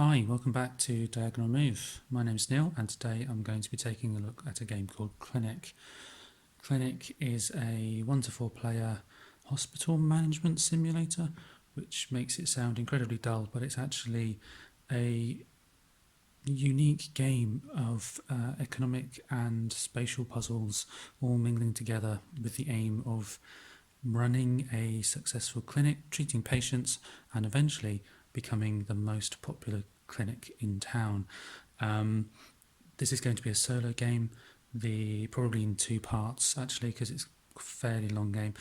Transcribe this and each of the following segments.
Hi, welcome back to Diagonal Move. My name is Neil, and today I'm going to be taking a look at a game called Clinic. Clinic is a 1 to 4 player hospital management simulator, which makes it sound incredibly dull, but it's actually a unique game of economic and spatial puzzles all mingling together with the aim of running a successful clinic, treating patients, and eventually becoming the most popular clinic in town. This is going to be a solo game, probably in 2 parts actually, because it's a fairly long game.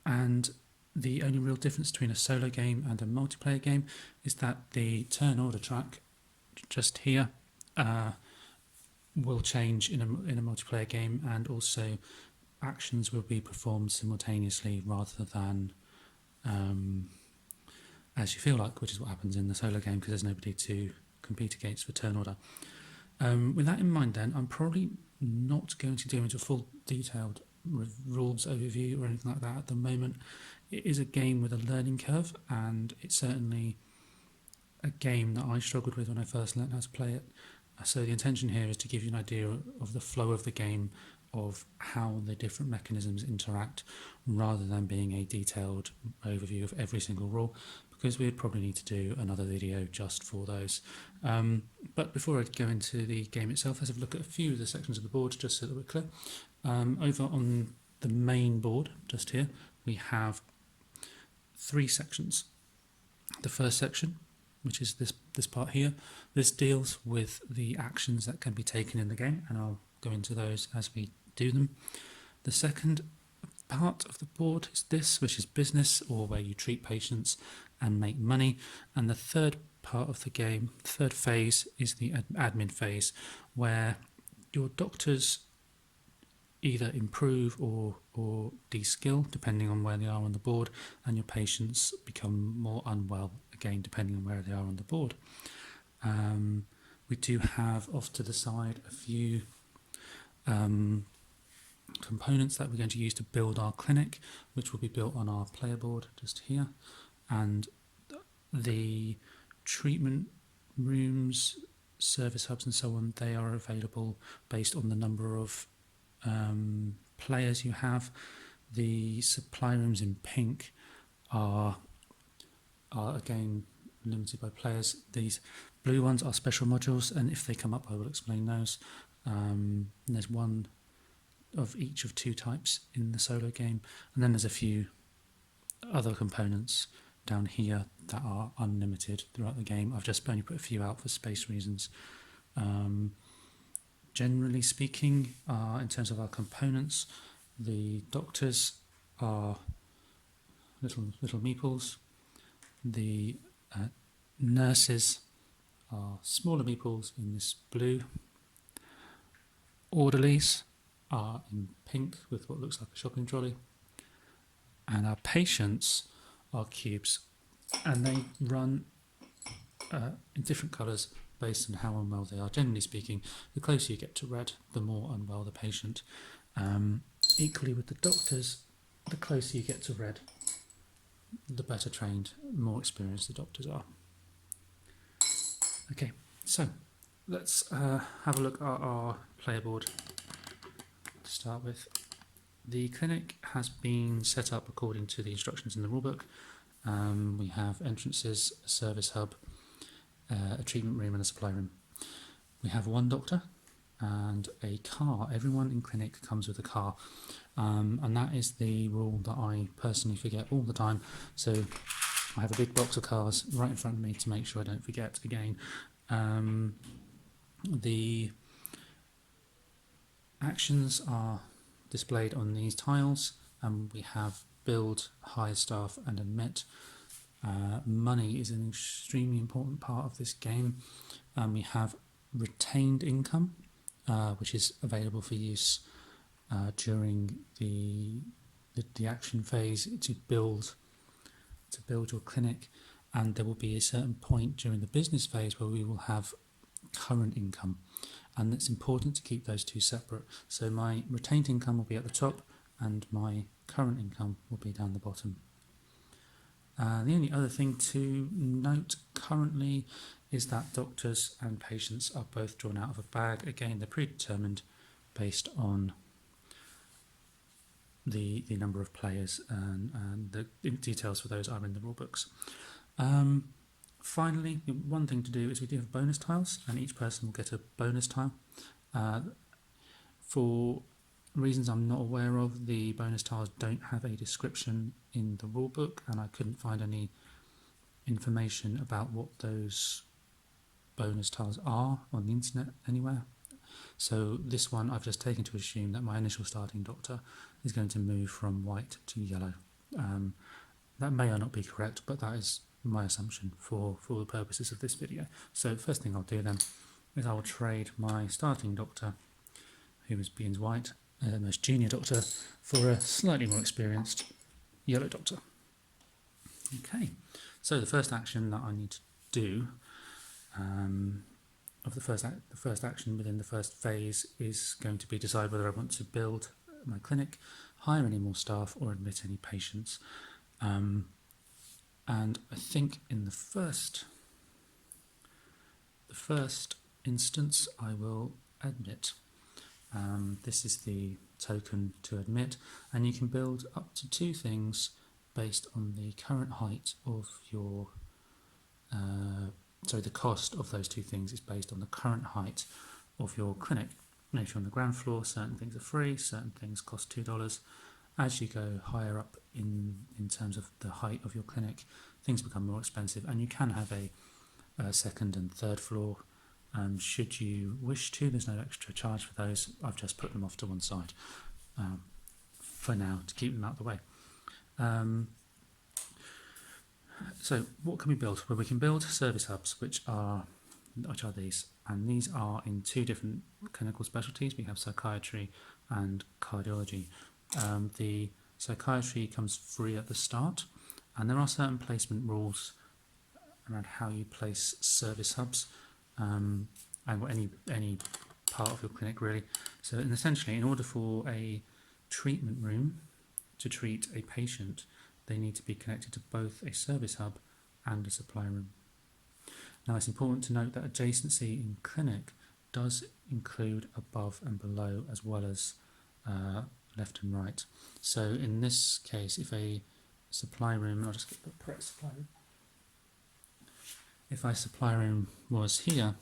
And the only real difference between a solo game and a multiplayer game is that the turn order track just here will change in a multiplayer game, and also actions will be performed simultaneously rather than as you feel like, which is what happens in the solo game because there's nobody to compete against for turn order. With that in mind then, I'm probably not going to do into a full detailed rules overview or anything like that at the moment. It is a game with a learning curve, and it's certainly a game that I struggled with when I first learned how to play it. So the intention here is to give you an idea of the flow of the game, of how the different mechanisms interact, rather than being a detailed overview of every single rule, because we'd probably need to do another video just for those. But before I go into the game itself, let's have a look at a few of the sections of the board just so that we're clear. Over on the main board, just here, we have 3 sections. The first section, which is this part here, this deals with the actions that can be taken in the game, and I'll go into those as we do them. The second part of the board is this, which is business, or where you treat patients and make money. And the third part of the game, third phase, is the admin phase, where your doctors either improve or de-skill depending on where they are on the board, and your patients become more unwell again depending on where they are on the board. We do have off to the side a few components that we're going to use to build our clinic, which will be built on our player board just here. And the treatment rooms, service hubs and so on, they are available based on the number of players you have. The supply rooms in pink are again limited by players. These blue ones are special modules, and if they come up I will explain those. There's one of each of 2 types in the solo game, and then there's a few other components down here that are unlimited throughout the game. I've just only put a few out for space reasons. Generally speaking, in terms of our components, the doctors are little meeples. The nurses are smaller meeples in this blue. Orderlies are in pink with what looks like a shopping trolley. And our patients are cubes, and they run in different colours based on how unwell they are. Generally speaking, the closer you get to red, the more unwell the patient. Equally with the doctors, the closer you get to red, the better trained, more experienced the doctors are. Okay, so let's have a look at our player board to start with. The clinic has been set up according to the instructions in the rulebook. We have entrances, a service hub, a treatment room and a supply room. We have 1 doctor and a car. Everyone in clinic comes with a car, and that is the rule that I personally forget all the time, so I have a big box of cars right in front of me to make sure I don't forget again. The actions are displayed on these tiles, and we have build, hire staff and admit. Money is an extremely important part of this game. We have retained income, which is available for use during the action phase to build your clinic, and there will be a certain point during the business phase where we will have current income, and it's important to keep those 2 separate. So my retained income will be at the top and my current income will be down the bottom. The only other thing to note currently is that doctors and patients are both drawn out of a bag. Again, they're predetermined based on the number of players, and the details for those are in the rulebooks. Finally, one thing to do is we do have bonus tiles, and each person will get a bonus tile. For reasons I'm not aware of, the bonus tiles don't have a description in the rulebook, and I couldn't find any information about what those bonus tiles are on the internet anywhere. So this one I've just taken to assume that my initial starting doctor is going to move from white to yellow. That may or not be correct, but that is my assumption for the purposes of this video. So first thing I'll do then is I will trade my starting doctor, who begins white, most junior doctor, for a slightly more experienced yellow doctor. Okay, so the first action that I need to do the first action within the first phase is going to be decide whether I want to build my clinic, hire any more staff, or admit any patients. And I think in the first instance I will admit. This is the token to admit, and you can build up to 2 things based on the current height of your the cost of those 2 things is based on the current height of your clinic. Now, if you're on the ground floor, certain things are free, certain things cost $2. As you go higher up in terms of the height of your clinic, things become more expensive, and you can have a second and third floor. Should you wish to, there's no extra charge for those. I've just put them off to one side for now to keep them out of the way. So what can we build? Well, we can build service hubs, which are these, and these are in 2 different clinical specialties. We have psychiatry and cardiology. The psychiatry comes free at the start, and there are certain placement rules around how you place service hubs, and any part of your clinic really. So essentially, in order for a treatment room to treat a patient, they need to be connected to both a service hub and a supply room. Now, it's important to note that adjacency in clinic does include above and below, as well as left and right. So in this case, if a supply room, I'll just get the correct supply room. If a supply room was here,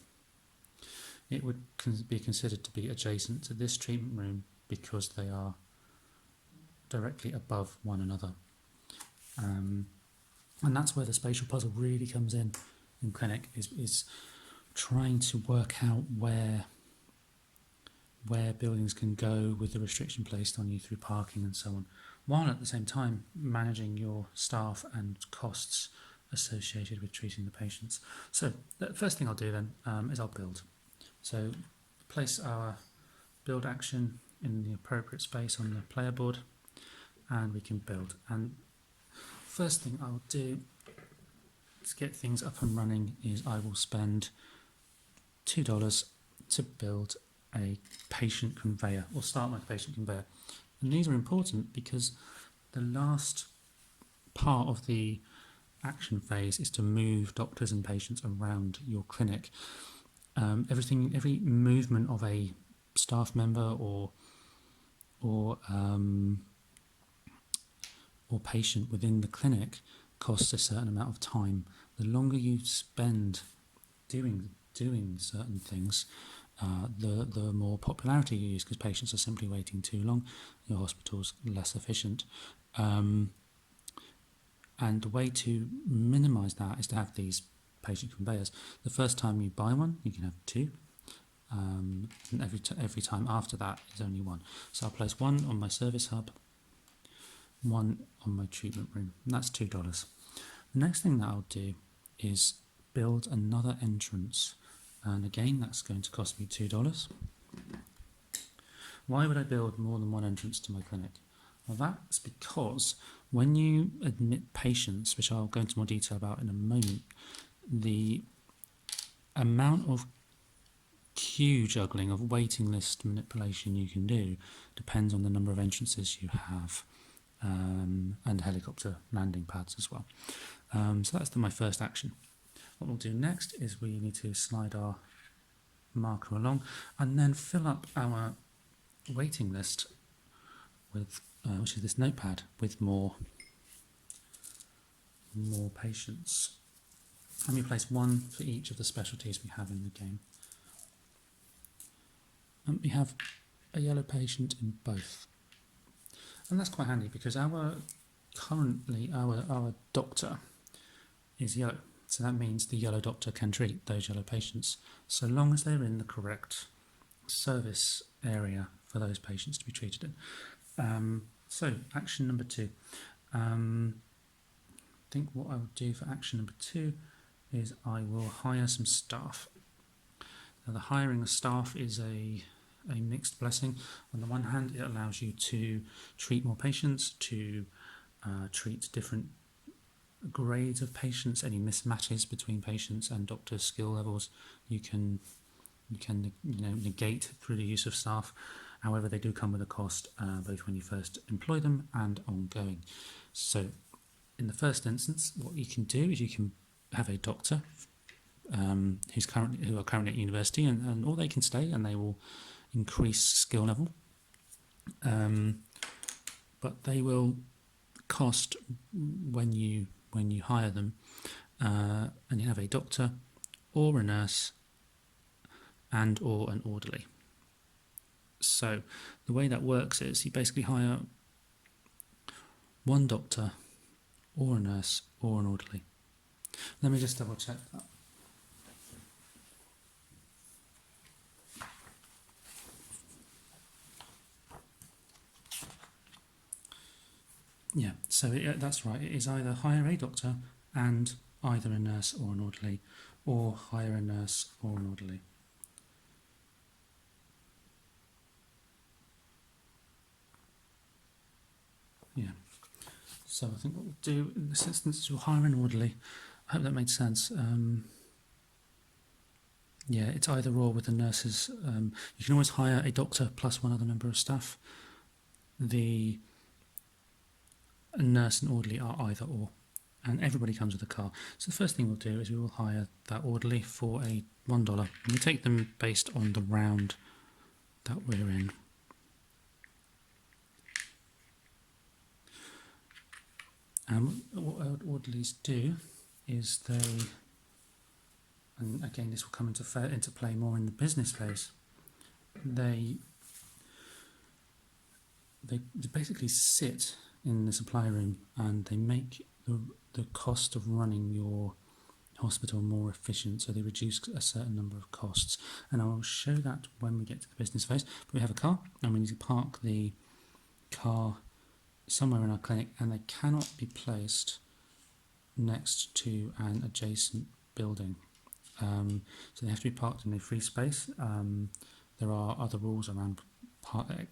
it would be considered to be adjacent to this treatment room because they are directly above one another. And that's where the spatial puzzle really comes in clinic, is trying to work out where buildings can go with the restriction placed on you through parking and so on, while at the same time managing your staff and costs associated with treating the patients. So the first thing I'll do then is I'll build. So place our build action in the appropriate space on the player board, and we can build. And first thing I'll do to get things up and running is I will spend $2 to build a patient conveyor, or start my patient conveyor. And these are important because the last part of the action phase is to move doctors and patients around your clinic. Every movement of a staff member or patient within the clinic costs a certain amount of time. The longer you spend doing certain things, the more popularity you use, because patients are simply waiting too long. Your hospital's less efficient. And the way to minimise that is to have these patient conveyors. The first time you buy one, you can have 2. And every time after that is only 1. So I'll place 1 on my service hub, 1 on my treatment room, and that's $2. The next thing that I'll do is build another entrance, and again that's going to cost me $2. Why would I build more than 1 entrance to my clinic? Well, that's because when you admit patients, which I'll go into more detail about in a moment, the amount of queue juggling, of waiting list manipulation you can do depends on the number of entrances you have. and helicopter landing pads as well. So that's my first action. What we'll do next is we need to slide our marker along and then fill up our waiting list with, which is this notepad, with more patients. And we place one for each of the specialties we have in the game. And we have a yellow patient in both. And that's quite handy because our doctor is yellow. So that means the yellow doctor can treat those yellow patients so long as they're in the correct service area for those patients to be treated in. So action number 2. I think what I will do for action number 2 is I will hire some staff. Now, the hiring of staff is a mixed blessing. On the one hand, it allows you to treat more patients, to treat different grades of patients, any mismatches between patients and doctor skill levels you can negate through the use of staff. However, they do come with a cost, both when you first employ them and ongoing. So in the first instance, what you can do is you can have a doctor who are currently at university, and or they can stay and they will increase skill level, but they will cost when you hire them, and you have a doctor or a nurse and or an orderly. So the way that works is you basically hire one doctor or a nurse or an orderly. Let me just double check that. Yeah, so that's right. It is either hire a doctor and either a nurse or an orderly, or hire a nurse or an orderly. Yeah. So I think what we'll do in this instance is we'll hire an orderly. I hope that made sense. Yeah, it's either or with the nurses. You can always hire a doctor plus one other member of staff. The nurse and orderly are either or, and everybody comes with a car. So the first thing we'll do is we will hire that orderly for a $1. We take them based on the round that we're in. And what orderlies do is they, and again this will come into play more in the business phase, they basically sit in the supply room and they make the cost of running your hospital more efficient, so they reduce a certain number of costs. And I will show that when we get to the business phase. But we have a car and we need to park the car somewhere in our clinic, and they cannot be placed next to an adjacent building. So they have to be parked in a free space. There are other rules around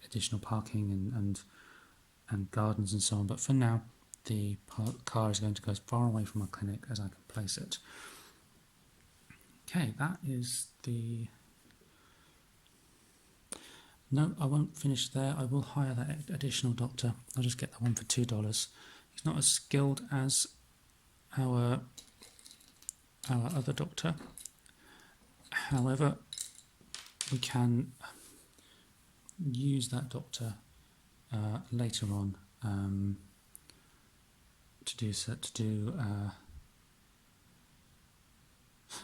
additional parking and gardens and so on, but for now the car is going to go as far away from our clinic as I can place it. Okay, that is the... No, I won't finish there. I will hire that additional doctor. I'll just get that one for $2. He's not as skilled as our other doctor. However, we can use that doctor later on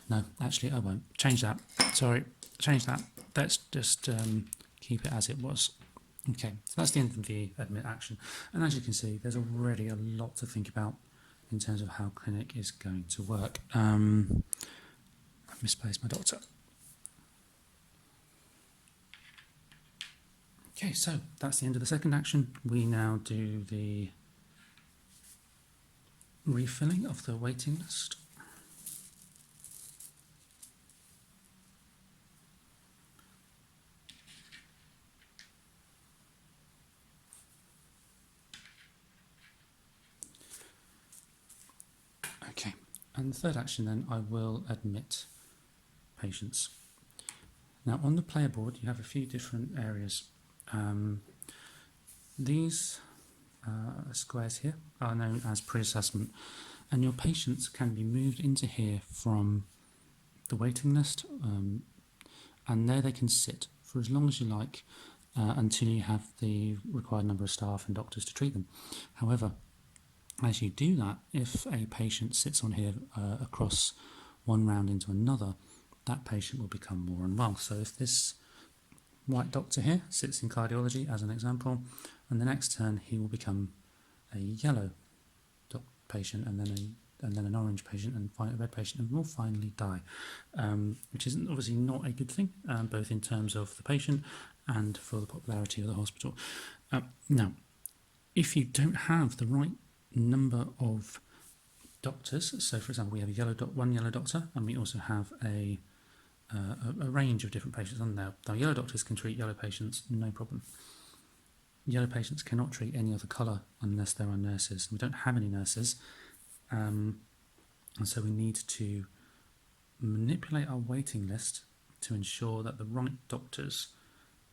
no, actually I won't change that. Sorry, change that. Let's just keep it as it was. Okay, so that's the end of the admit action, and as you can see, there's already a lot to think about in terms of how clinic is going to work. I've misplaced my doctor. Okay, so that's the end of the second action. We now do the refilling of the waiting list. Okay, and the third action then, I will admit patients. Now on the player board you have a few different areas. These squares here are known as pre-assessment, and your patients can be moved into here from the waiting list, and there they can sit for as long as you like until you have the required number of staff and doctors to treat them. However, as you do that, if a patient sits on here across one round into another, that patient will become more unwell. So if this white doctor here sits in cardiology as an example, and the next turn he will become a yellow patient, and then an orange patient, and a red patient, and will finally die, which is obviously not a good thing, both in terms of the patient and for the popularity of the hospital. Now, if you don't have the right number of doctors, so for example we have one yellow doctor, and we also have a range of different patients on there. Now, yellow doctors can treat yellow patients, no problem. Yellow patients cannot treat any other colour unless there are nurses. We don't have any nurses, and so we need to manipulate our waiting list to ensure that the right doctors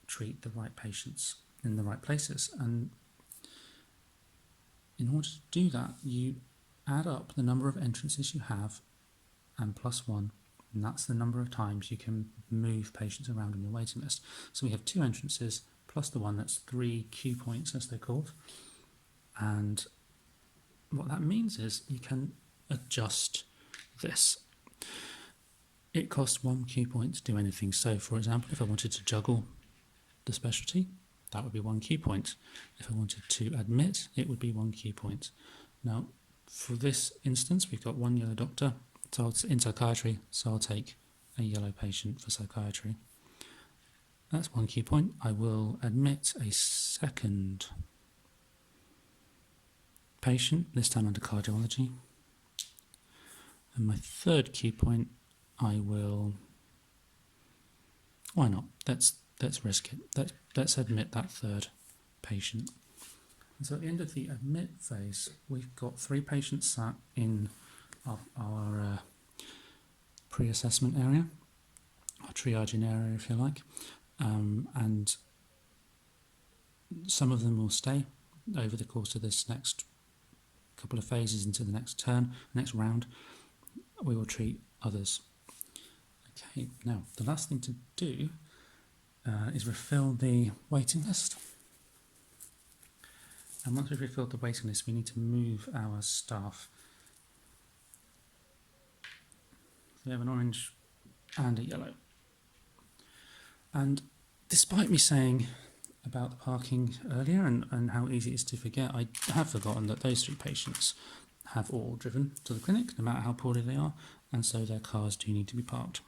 treat the right patients in the right places. And in order to do that, you add up the number of entrances you have and plus one, and that's the number of times you can move patients around on your waiting list. So we have 2 entrances plus the one, that's 3 queue points as they're called. And what that means is you can adjust this. It costs 1 queue point to do anything. So for example, if I wanted to juggle the specialty, that would be 1 queue point. If I wanted to admit, it would be 1 queue point. Now, for this instance, we've got 1 yellow doctor in psychiatry, so I'll take a yellow patient for psychiatry. That's 1 queue point. I will admit a second patient, this time under cardiology. And my 3rd queue point, I will... Why not? Let's risk it. Let's admit that 3rd patient. And so at the end of the admit phase, we've got 3 patients sat in our pre-assessment area, our triaging area if you like, and some of them will stay over the course of this next couple of phases into the next round. We will treat others. Okay, now the last thing to do is refill the waiting list. And once we've refilled the waiting list, we need to move our staff. We have an orange and a yellow. And despite me saying about the parking earlier and how easy it is to forget, I have forgotten that those 3 patients have all driven to the clinic, no matter how poorly they are, and so their cars do need to be parked.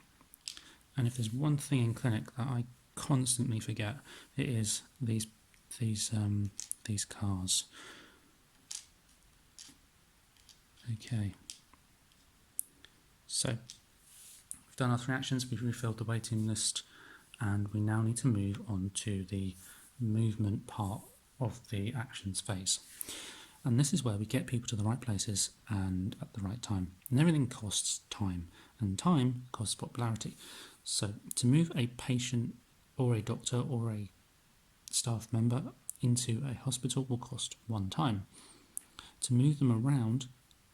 And if there's one thing in clinic that I constantly forget, it is these cars. Okay. So we've done our 3 actions, we've refilled the waiting list, and we now need to move on to the movement part of the actions phase. And this is where we get people to the right places and at the right time. And everything costs time, and time costs popularity. So to move a patient or a doctor or a staff member into a hospital will cost 1 time. To move them around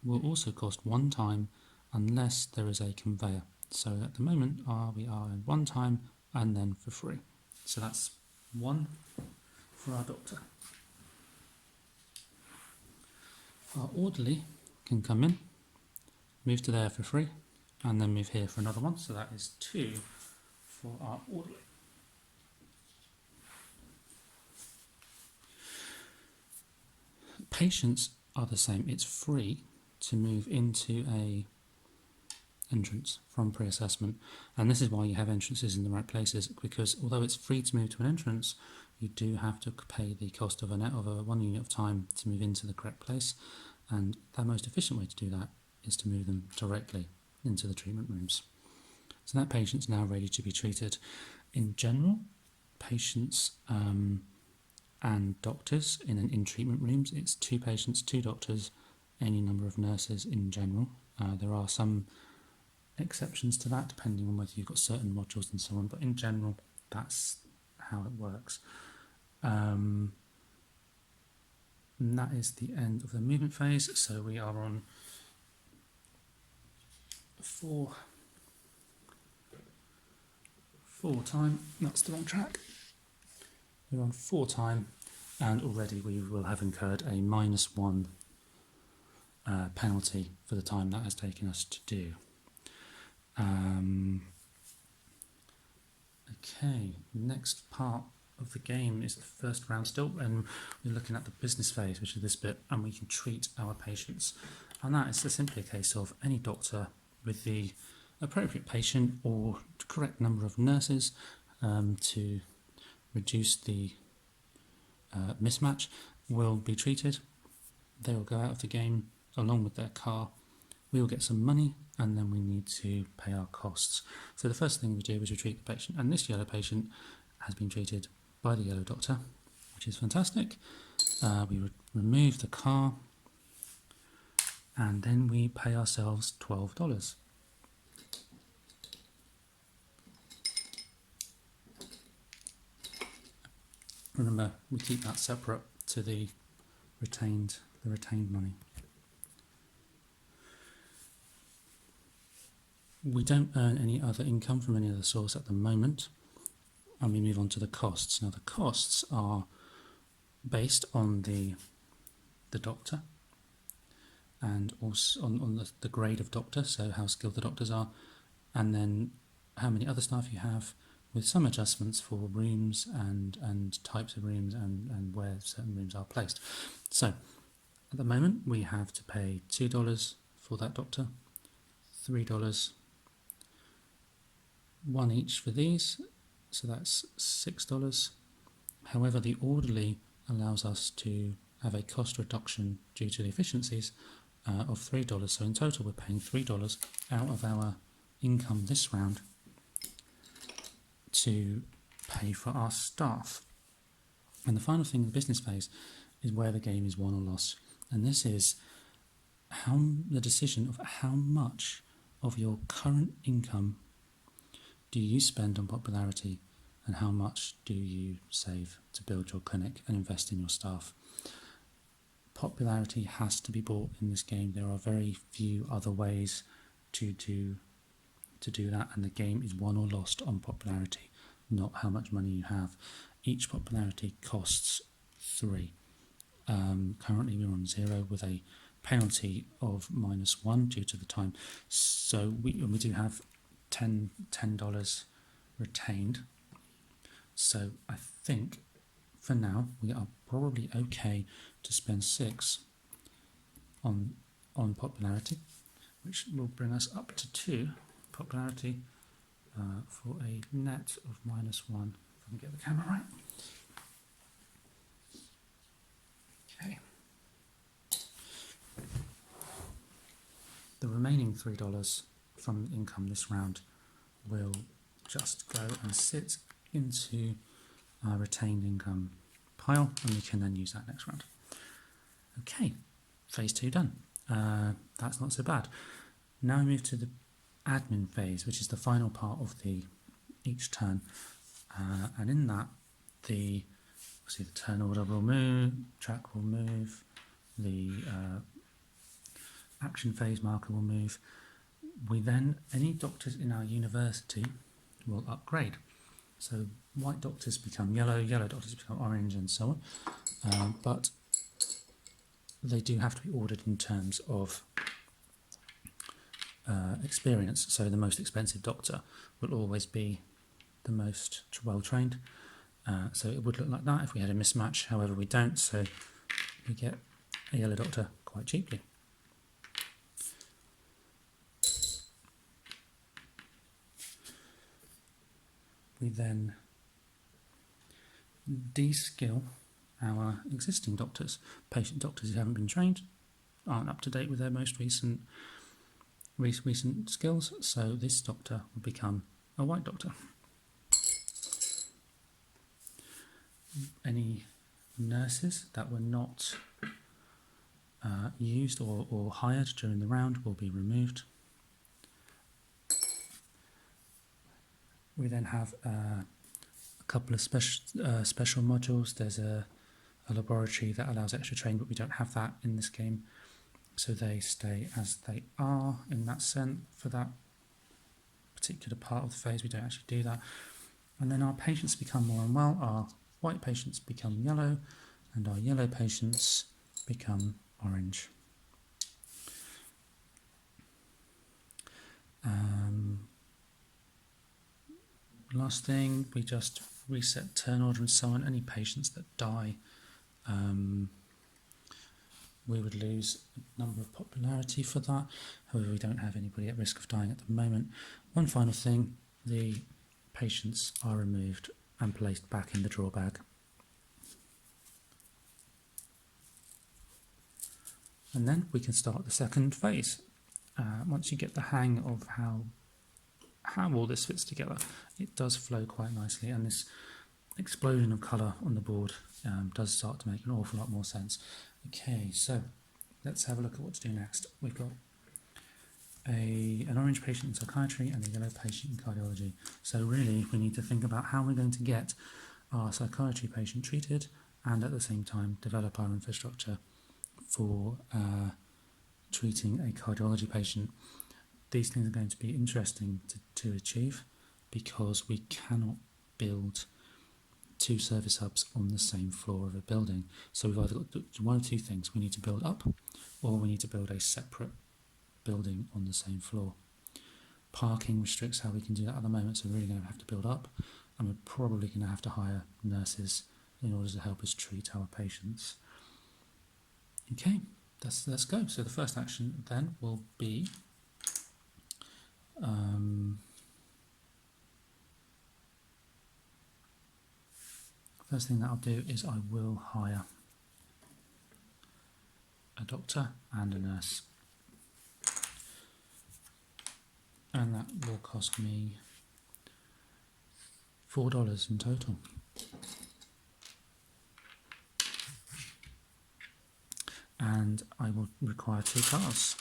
will also cost 1 time unless there is a conveyor. So at the moment we are in 1 time and then for free. So that's 1 for our doctor. Our orderly can come in, move to there for free, and then move here for another 1. So that is 2 for our orderly. Patients are the same. It's free to move into a entrance from pre-assessment, and this is why you have entrances in the right places, because although it's free to move to an entrance, you do have to pay the cost of a 1 unit of time to move into the correct place, and the most efficient way to do that is to move them directly into the treatment rooms. So that patient's now ready to be treated. In general, patients and doctors in treatment rooms, it's 2 patients, 2 doctors, any number of nurses in general. There are some exceptions to that depending on whether you've got certain modules and so on, but in general that's how it works. And that is the end of the movement phase. So we are on 4 time. That's the wrong track. We're on 4 time, and already we will have incurred a -1 penalty for the time that has taken us to do. Okay, next part of the game is the first round still, and we're looking at the business phase, which is this bit, and we can treat our patients. And that is simply a case of any doctor with the appropriate patient or correct number of nurses to reduce the mismatch will be treated. They will go out of the game along with their car. We will get some money, and then we need to pay our costs. So the first thing we do is we treat the patient, and this yellow patient has been treated by the yellow doctor, which is fantastic. We remove the car, and then we pay ourselves $12. Remember, we keep that separate to the retained money. We don't earn any other income from any other source at the moment, and we move on to the costs. Now the costs are based on the doctor, and also on the grade of doctor, so how skilled the doctors are, and then how many other staff you have, with some adjustments for rooms and types of rooms and where certain rooms are placed. So at the moment we have to pay $2 for that doctor, $3, 1 each for these, so that's $6. However, the orderly allows us to have a cost reduction due to the efficiencies of $3. So in total we're paying $3 out of our income this round to pay for our staff. And the final thing in the business phase is where the game is won or lost, and this is the decision of how much of your current income do you spend on popularity, and how much do you save to build your clinic and invest in your staff. Popularity has to be bought in this game. There are very few other ways to do that, and the game is won or lost on popularity, not how much money you have. Each popularity costs 3. Currently we're on 0 with a penalty of -1 due to the time. So we do have $10 retained. So I think for now we are probably okay to spend 6 on popularity, which will bring us up to 2 popularity for a net of -1. If I can get the camera right. Okay. The remaining $3 from the income this round will just go and sit into our retained income pile, and we can then use that next round. Okay, phase 2 done. That's not so bad. Now we move to the admin phase, which is the final part of each turn, and in that obviously the turn order will move, track will move, the action phase marker will move. Any doctors in our university will upgrade. So white doctors become yellow, yellow doctors become orange, and so on. But they do have to be ordered in terms of experience. So the most expensive doctor will always be the most well trained. So it would look like that if we had a mismatch. However, we don't, so we get a yellow doctor quite cheaply. We then de-skill our existing doctors. Patient doctors who haven't been trained aren't up to date with their most recent skills, so this doctor will become a white doctor. Any nurses that were not used or hired during the round will be removed. We then have a couple of special modules. There's a a laboratory that allows extra training, but we don't have that in this game. So they stay as they are in that sense for that particular part of the phase. We don't actually do that. And then our patients become more unwell. Our white patients become yellow, and our yellow patients become orange. Last thing, we just reset turn order and so on. Any patients that die, we would lose a number of popularity for that. However, we don't have anybody at risk of dying at the moment. One final thing, the patients are removed and placed back in the draw bag. And then we can start the second phase. Once you get the hang of how all this fits together, it does flow quite nicely, and this explosion of colour on the board does start to make an awful lot more sense. Okay, so let's have a look at what to do next. We've got an orange patient in psychiatry and a yellow patient in cardiology. So really we need to think about how we're going to get our psychiatry patient treated and at the same time develop our infrastructure for treating a cardiology patient. These things are going to be interesting to achieve because we cannot build two service hubs on the same floor of a building. So we've either got to do one of two things. We need to build up, or we need to build a separate building on the same floor. Parking restricts how we can do that at the moment, so we're really going to have to build up, and we're probably going to have to hire nurses in order to help us treat our patients. Okay, let's go. So the first action then will be first thing that I'll do is I will hire a doctor and a nurse, and that will cost me $4 in total. And I will require 2 cars.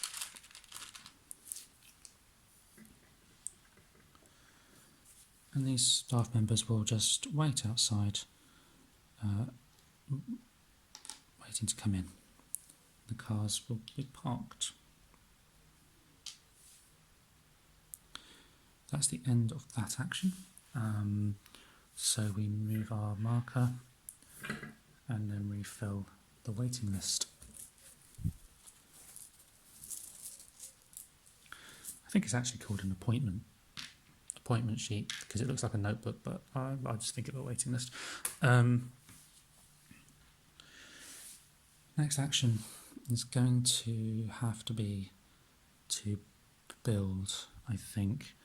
And these staff members will just wait outside, waiting to come in. The cars will be parked. That's the end of that action. So we move our marker and then refill the waiting list. I think it's actually called an appointment sheet because it looks like a notebook, but I just think of a waiting list. Next action is going to have to be to build, I think.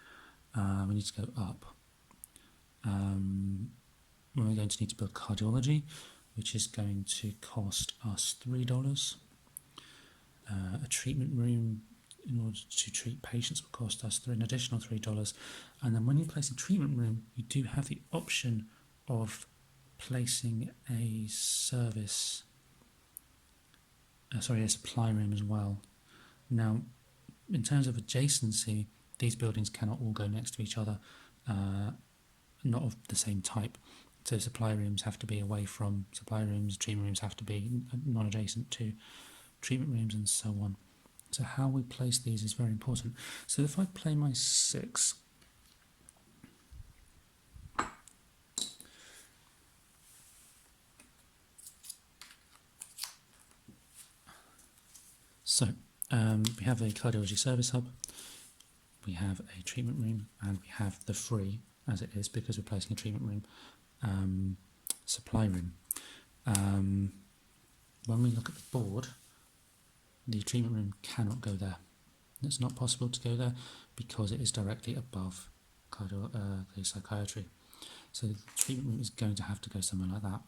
We need to go up. We're going to need to build cardiology, which is going to cost us $3. A treatment room in order to treat patients will cost us an additional $3. And then when you place a treatment room, you do have the option of placing a supply room as well. Now, in terms of adjacency, these buildings cannot all go next to each other, not of the same type. So supply rooms have to be away from supply rooms, treatment rooms have to be non-adjacent to treatment rooms, and so on. So how we place these is very important. So if I play my 6, so we have a cardiology service hub, we have a treatment room, and we have the free, as it is because we're placing a treatment room, supply room. When we look at the board, the treatment room cannot go there. It's not possible to go there because it is directly above the psychiatry. So the treatment room is going to have to go somewhere like that.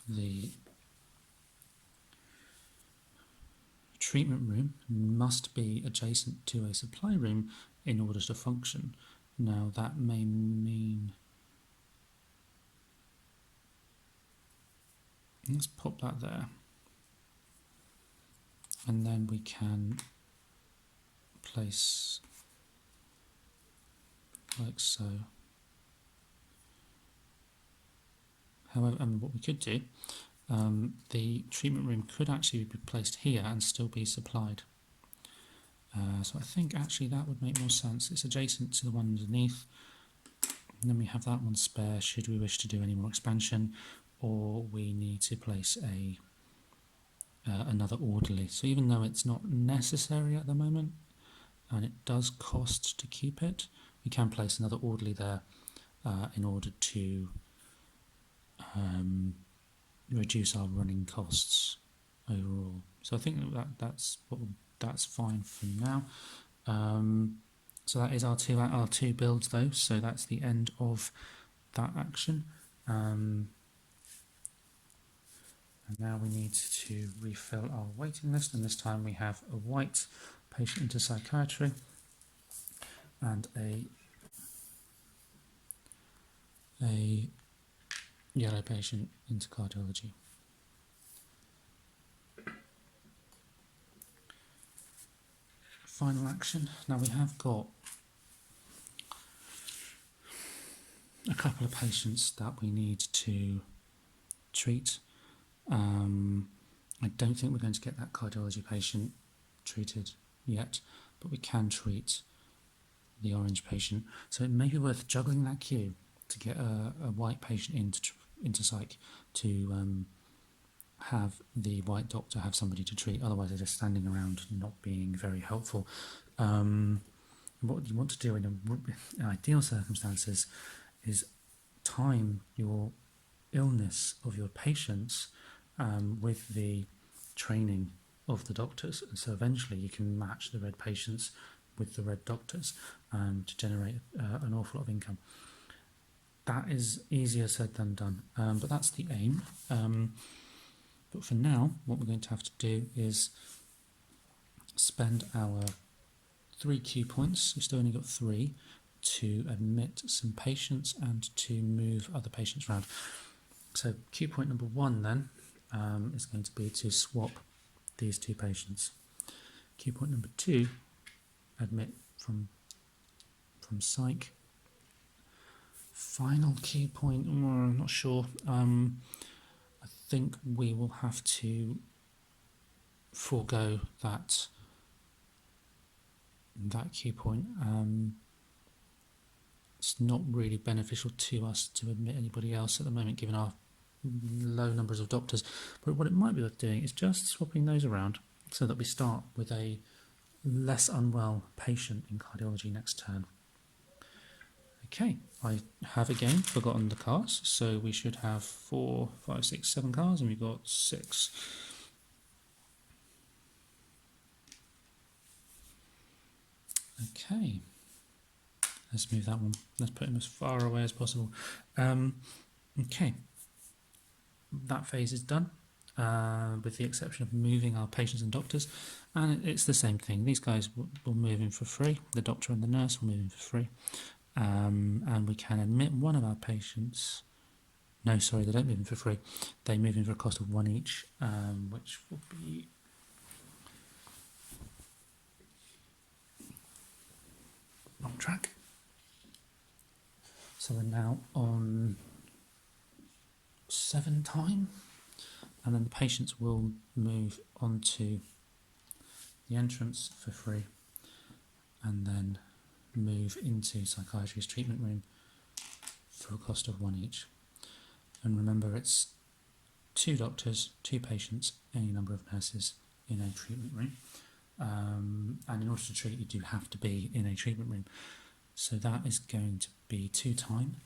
The treatment room must be adjacent to a supply room in order to function. Now that may mean, let's pop that there, and then we can place like so. However, what we could do, the treatment room could actually be placed here and still be supplied. So I think actually that would make more sense. It's adjacent to the one underneath. And then we have that one spare should we wish to do any more expansion, or we need to place another orderly. So even though it's not necessary at the moment, and it does cost to keep it, we can place another orderly there in order to reduce our running costs overall. So I think that's fine for now. So that is our two builds though. So that's the end of that action. And now we need to refill our waiting list, and this time we have a white patient into psychiatry and a yellow patient into cardiology. Final action. Now we have got a couple of patients that we need to treat. I don't think we're going to get that cardiology patient treated yet, but we can treat the orange patient. So it may be worth juggling that queue to get a white patient into psych to have the white doctor have somebody to treat. Otherwise they're just standing around not being very helpful. What you want to do in ideal circumstances is time your illness of your patients with the training of the doctors, and so eventually you can match the red patients with the red doctors to generate an awful lot of income. That is easier said than done, but that's the aim. But for now, what we're going to have to do is spend our 3 key points, we've still only got 3, to admit some patients and to move other patients around. So key point number 1 then is going to be to swap these 2 patients. Key point number 2, admit from psych. Final key point, I'm not sure. I think we will have to forego that key point. It's not really beneficial to us to admit anybody else at the moment, given our low numbers of doctors. But what it might be worth doing is just swapping those around so that we start with a less unwell patient in cardiology next turn. Okay, I have again forgotten the cars, so we should have 4, 5, 6, 7 cars, and we've got 6. Okay, let's move that one. Let's put him as far away as possible. Okay, that phase is done, with the exception of moving our patients and doctors, and it's the same thing. These guys will move in for free. The doctor and the nurse will move in for free. And we can admit one of our patients. No, sorry, they don't move in for free. They move in for a cost of 1 each, which will be wrong track. So we're now on 7 time, and then the patients will move onto the entrance for free, and then move into psychiatry's treatment room for a cost of 1 each. And remember, it's 2 doctors, 2 patients, any number of nurses in a treatment room. And in order to treat, you do have to be in a treatment room. So that is going to be 2 time.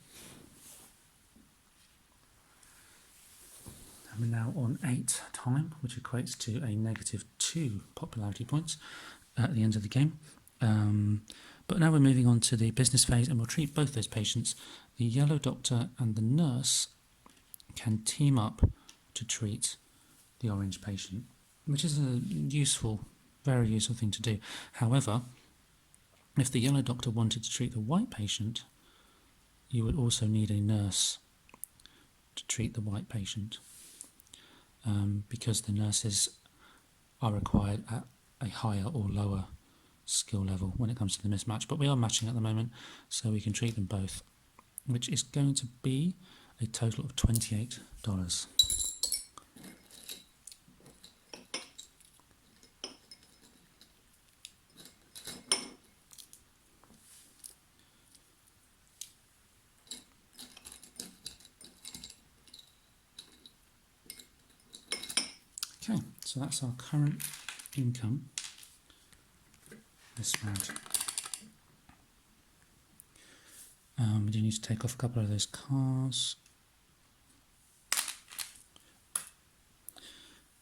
And we're now on 8 time, which equates to a -2 popularity points at the end of the game. But now we're moving on to the business phase, and we'll treat both those patients. The yellow doctor and the nurse can team up to treat the orange patient, which is a useful, very useful thing to do. However, if the yellow doctor wanted to treat the white patient, you would also need a nurse to treat the white patient, because the nurses are required at a higher or lower skill level when it comes to the mismatch, but we are matching at the moment, so we can treat them both, which is going to be a total of $28. Okay, so that's our current income this round. We do need to take off a couple of those cars.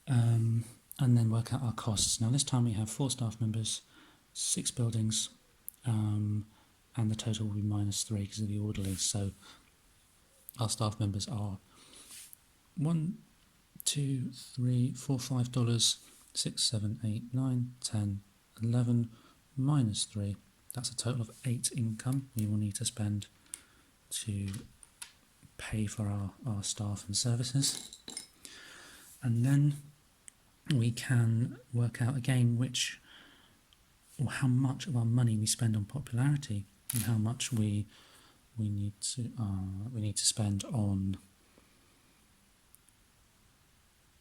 And then work out our costs. Now this time we have 4 staff members, 6 buildings, and the total will be -3 because of the orderlies. So our staff members are $1, 2, 3, 4, $5, 6, 7, 8, 9, 10, 11, -3. That's a total of 8 income we will need to spend to pay for our staff and services. And then we can work out again how much of our money we spend on popularity and how much we need to spend on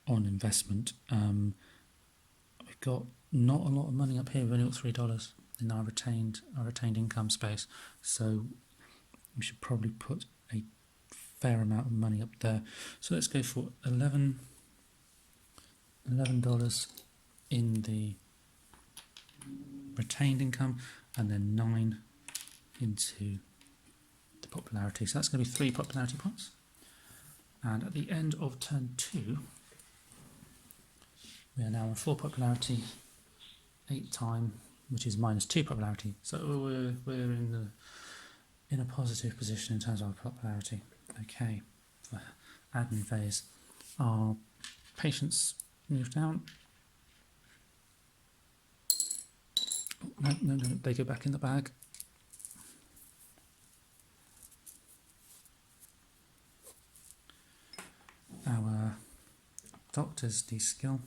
investment. We've got not a lot of money up here. We've only got $3 in our retained income space, so we should probably put a fair amount of money up there. So let's go for $11 in the retained income, and then 9 into the popularity. So that's going to be 3 popularity points. And at the end of turn 2, we are now on 4 popularity, 8 time, which is -2 popularity. So we're in a positive position in terms of our popularity. Okay, for admin phase, our patients move down. Oh, no, they go back in the bag. Our doctors de-skill.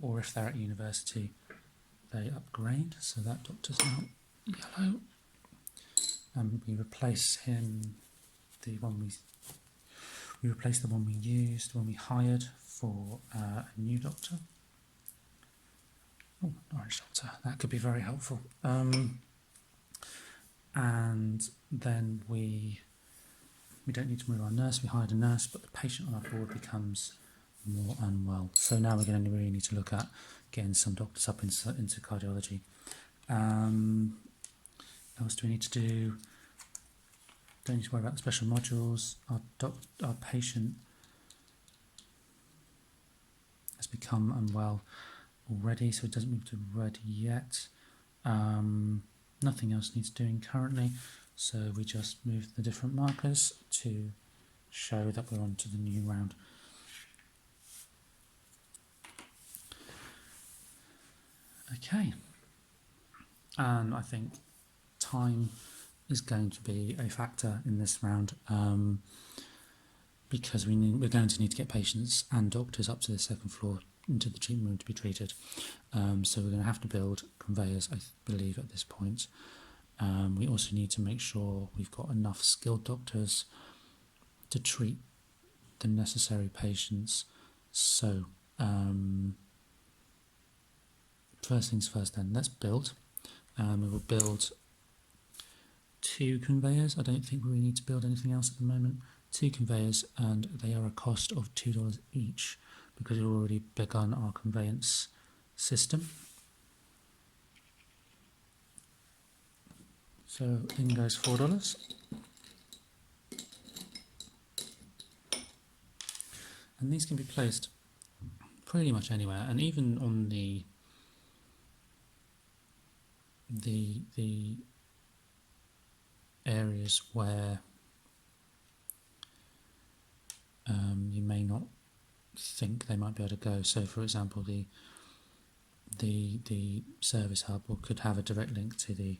Or if they're at university, they upgrade, so that doctor's now yellow. And we replace him, we replace the one we used when we hired for a new doctor. Oh, orange doctor, that could be very helpful. And then we don't need to move our nurse, we hired a nurse, but the patient on our board becomes more unwell. So now we're going to really need to look at getting some doctors up into cardiology. What else do we need to do? Don't need to worry about the special modules. Our patient has become unwell already, so it doesn't move to red yet. Nothing else needs doing currently, so we just move the different markers to show that we're on to the new round. Okay, and I think time is going to be a factor in this round, because we're going to need to get patients and doctors up to the 2nd floor into the treatment room to be treated. So we're going to have to build conveyors, I believe, at this point. We also need to make sure we've got enough skilled doctors to treat the necessary patients. So first things first then, let's build. We will build 2 conveyors. I don't think we need to build anything else at the moment. 2 conveyors, and they are a cost of $2 each because we've already begun our conveyance system. So in goes $4. And these can be placed pretty much anywhere, and even on the areas where you may not think they might be able to go. So, for example, the service hub could have a direct link to the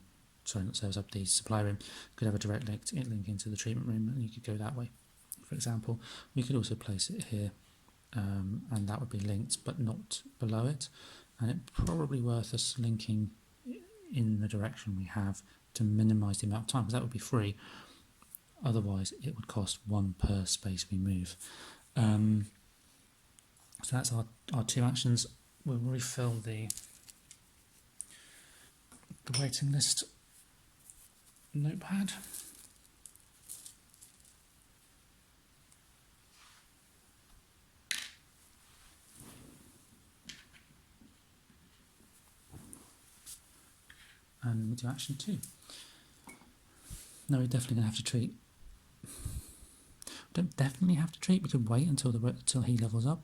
the supply room could have a direct link into the treatment room, and you could go that way for example. We could also place it here, and that would be linked but not below it, and it's probably worth us linking in the direction we have to minimise the amount of time, because that would be free. Otherwise it would cost 1 per space we move. So that's our 2 actions. We'll refill the waiting list notepad. And we do action 2. No, we're definitely going to have to treat. We don't definitely have to treat. We could wait until he levels up.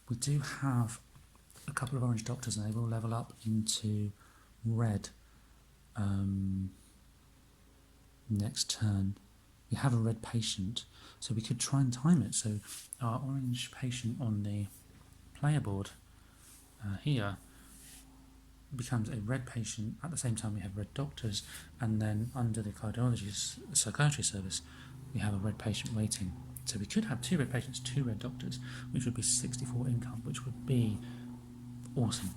We do have a couple of orange doctors, and they will level up into red next turn. We have a red patient, so we could try and time it. So our orange patient on the player board here becomes a red patient at the same time we have red doctors, and then under the cardiology psychiatry service we have a red patient waiting. So we could have 2 red patients, 2 red doctors, which would be 64 income, which would be awesome.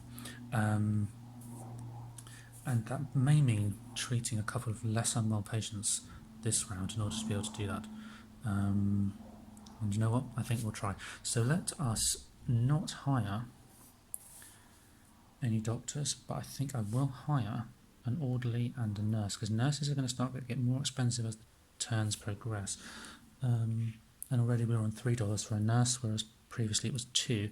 And that may mean treating a couple of less unwell patients this round in order to be able to do that. And you know what? I think we'll try. So let us not hire any doctors, but I think I will hire an orderly and a nurse, because nurses are going to start to get more expensive as the turns progress. And already we're on $3 for a nurse, whereas previously it was 2.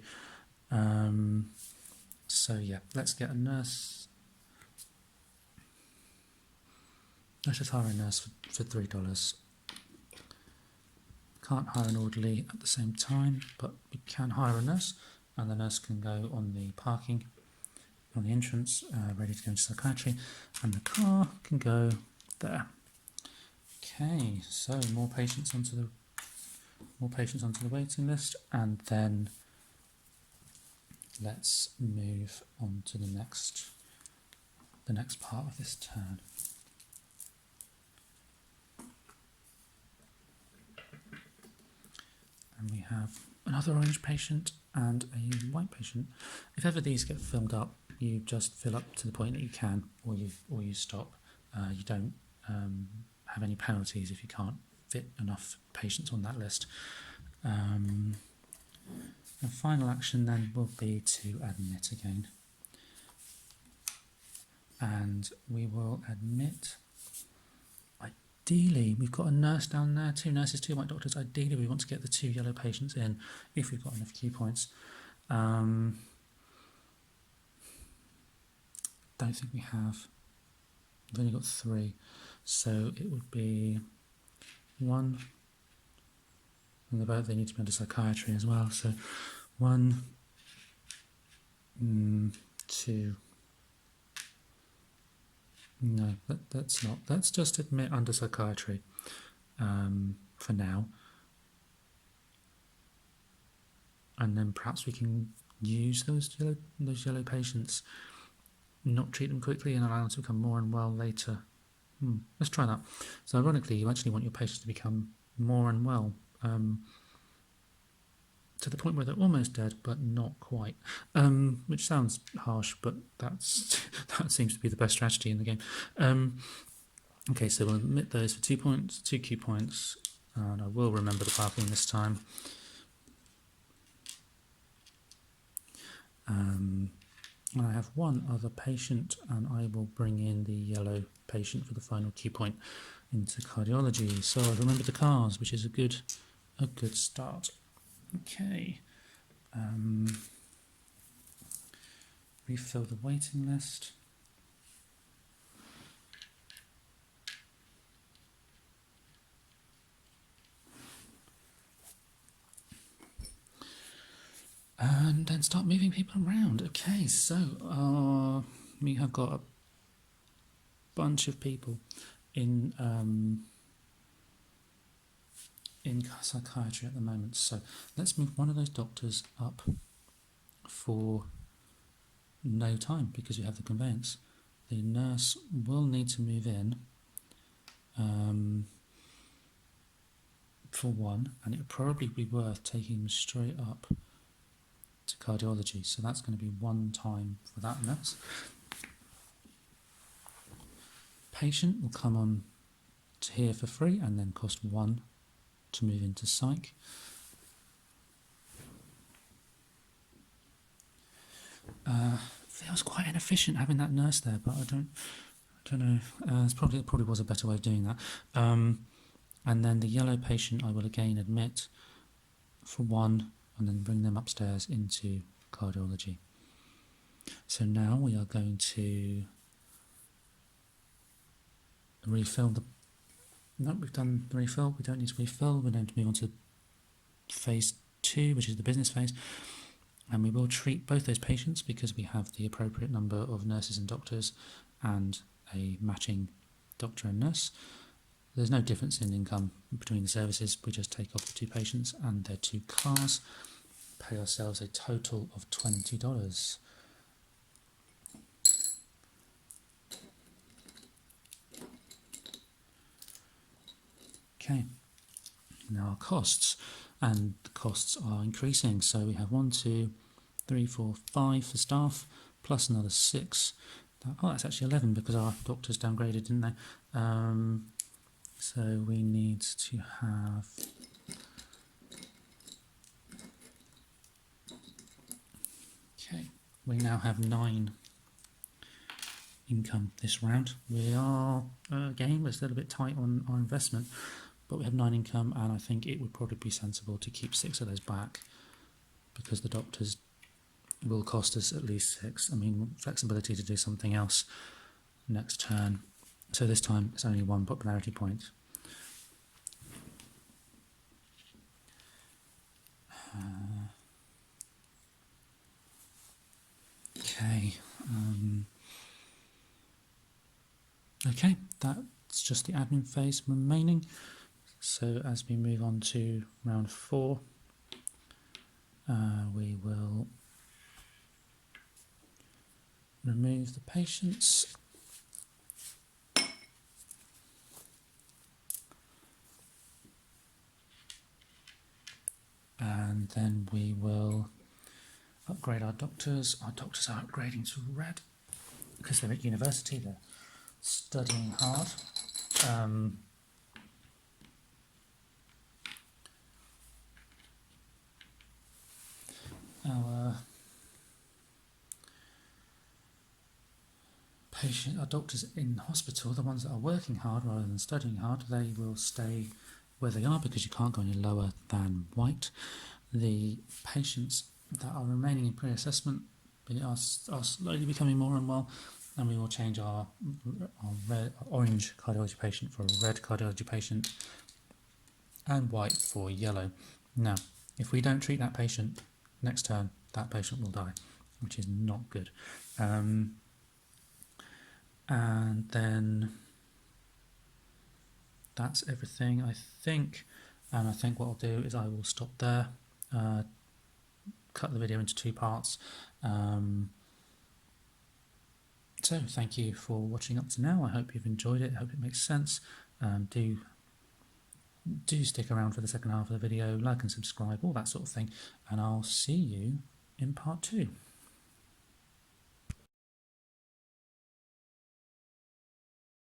So yeah, let's get a nurse. Let's just hire a nurse for $3. Can't hire an orderly at the same time, but we can hire a nurse, and the nurse can go on the parking, on the entrance, ready to go into psychiatry, and the car can go there. Okay, so more patients onto the waiting list, and then let's move on to the next part of this turn. And we have another orange patient and a white patient. If ever these get filled up, you just fill up to the point that you can, or you stop. You don't have any penalties if you can't fit enough patients on that list. The final action then will be to admit again, and we will admit. Ideally, we've got a nurse down there, 2 nurses, 2 white doctors. Ideally, we want to get the 2 yellow patients in if we've got enough Q points. Don't think we have. We've only got 3, so it would be 1. And they need to be under psychiatry as well. So 1, 2. No, that's not. Let's just admit under psychiatry for now. And then perhaps we can use those yellow patients, not treat them quickly and allow them to become more unwell later. Let's try that. So ironically, you actually want your patients to become more unwell, to the point where they're almost dead, but not quite. Which sounds harsh, but that seems to be the best strategy in the game. Okay, so we'll admit those for 2 points, 2 Q points, and I will remember the parking this time. And I have 1 other patient, and I will bring in the yellow patient for the final Q point into cardiology. So I've remembered the cars, which is a good start. Okay. Refill the waiting list. And then start moving people around. Okay, so we have got a bunch of people in psychiatry at the moment. So let's move one of those doctors up for no time because we have the conveyance. The nurse will need to move in, for one, and it would probably be worth taking them straight up to cardiology. So that's going to be one time for that nurse. Patient will come on to here for free and then cost one to move into psych. Feels quite inefficient having that nurse there, but I don't know. It probably was a better way of doing that. And then the yellow patient I will again admit for one and then bring them upstairs into cardiology. So now we are going to refill the... No, we've done the refill. We don't need to refill. We're going to move on to phase 2, which is the business phase. And we will treat both those patients because we have the appropriate number of nurses and doctors and a matching doctor and nurse. There's no difference in income between the services. We just take off the 2 patients and their 2 cars, pay ourselves a total of $20. Okay, now our costs, and the costs are increasing. So we have 1, 2, 3, 4, 5 for staff, plus another 6. That's actually 11 because our doctors downgraded, didn't they? So we need to have... Okay, we now have 9 income this round. We are, again, we're still a bit tight on our investment, but we have 9 income, and I think it would probably be sensible to keep 6 of those back because the doctors will cost us at least 6. I mean, flexibility to do something else next turn. So this time it's only 1 popularity point. Okay. Okay, that's just the admin phase remaining. So as we move on to round 4, we will remove the patients. And then we will upgrade our doctors. Our doctors are upgrading to red because they're at university, they're studying hard. Our doctors in hospital, the ones that are working hard rather than studying hard, they will stay where they are because you can't go any lower than white. The patients that are remaining in pre-assessment are slowly becoming more unwell, and we will change our orange cardiology patient for a red cardiology patient and white for yellow. Now, if we don't treat that patient next turn, that patient will die, which is not good. And then that's everything, I think. And I think what I'll do is I will stop there, cut the video into 2 parts. So thank you for watching up to now. I hope you've enjoyed it. I hope it makes sense. Do stick around for the second half of the video, like and subscribe, all that sort of thing. And I'll see you in part 2.